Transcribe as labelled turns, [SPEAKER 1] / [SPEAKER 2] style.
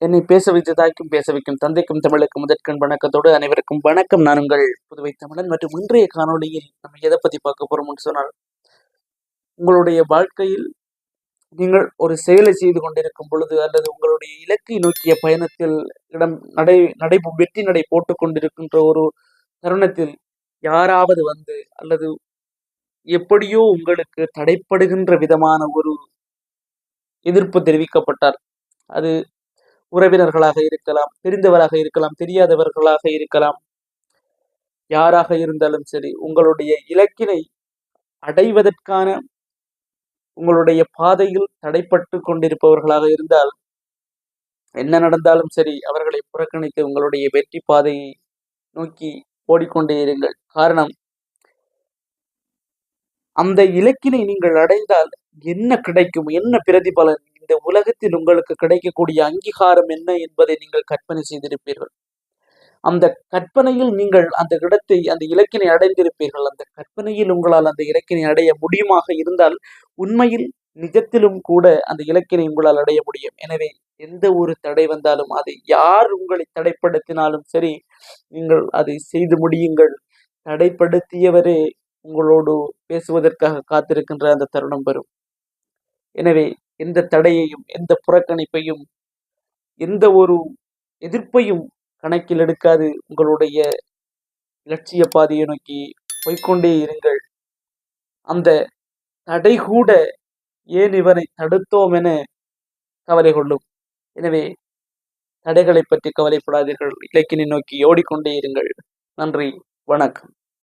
[SPEAKER 1] என்னை பேச வைத்து தாய்க்கும் பேச வைக்கும் தந்தைக்கும் தமிழுக்கும் முதற்கண் வணக்கத்தோடு அனைவருக்கும் வணக்கம். நான் உங்கள் புதுவை தமிழன். மற்றும் இன்றைய காணொளியில் நம்ம எதை பற்றி பார்க்க போறோம்னு சொன்னால், உங்களுடைய வாழ்க்கையில் நீங்கள் ஒரு செயலை செய்து கொண்டிருக்கும் பொழுது அல்லது உங்களுடைய இலக்கை நோக்கிய பயணத்தில் வெற்றி நடை போட்டுக் கொண்டிருக்கின்ற ஒரு தருணத்தில் யாராவது வந்து அல்லது எப்படியோ உங்களுக்கு தடைப்படுகின்ற விதமான ஒரு எதிர்ப்பு தெரிவிக்கப்பட்டால், அது உறவினர்களாக இருக்கலாம், தெரிந்தவராக இருக்கலாம், தெரியாதவர்களாக இருக்கலாம், யாராக இருந்தாலும் சரி, உங்களுடைய இலக்கினை அடைவதற்கான உங்களுடைய பாதையில் தடைப்பட்டு கொண்டிருப்பவர்களாக இருந்தால், என்ன நடந்தாலும் சரி அவர்களை புறக்கணித்து உங்களுடைய வெற்றி பாதையை நோக்கி ஓடிக்கொண்டே இருங்கள். காரணம், அந்த இலக்கினை நீங்கள் அடைந்தால் என்ன கிடைக்கும், என்ன பிரதிபலன், இந்த உலகத்தில் உங்களுக்கு கிடைக்கக்கூடிய அங்கீகாரம் என்ன என்பதை நீங்கள் கற்பனை செய்திருப்பீர்கள். அந்த கற்பனையில் நீங்கள் அந்த இடத்தை, அந்த இலக்கினை அடைந்திருப்பீர்கள். அந்த கற்பனையில் உங்களால் அந்த இலக்கினை அடைய முடியுமாக இருந்தால், உண்மையில் நிஜத்திலும் கூட அந்த இலக்கினை உங்களால் அடைய முடியும். எனவே எந்த ஒரு தடை வந்தாலும், அதை யார் உங்களை தடைப்படுத்தினாலும் சரி, நீங்கள் அதை செய்து முடியுங்கள். தடைப்படுத்தியவரே உங்களோடு பேசுவதற்காக காத்திருக்கின்ற அந்த தருணம் வரும். எனவே எந்த தடையையும், எந்த புறக்கணிப்பையும், எந்த ஒரு எதிர்ப்பையும் கணக்கில் எடுக்காது உங்களுடைய இலட்சிய பாதையை நோக்கி போய்கொண்டே இருங்கள். அந்த தடை கூட ஏன் இவனை தடுத்தோம் என கவலை கொள்ளும். எனவே தடைகளை பற்றி கவலைப்படாதீர்கள், இலக்கினை நோக்கி ஓடிக்கொண்டே இருங்கள். நன்றி, வணக்கம்.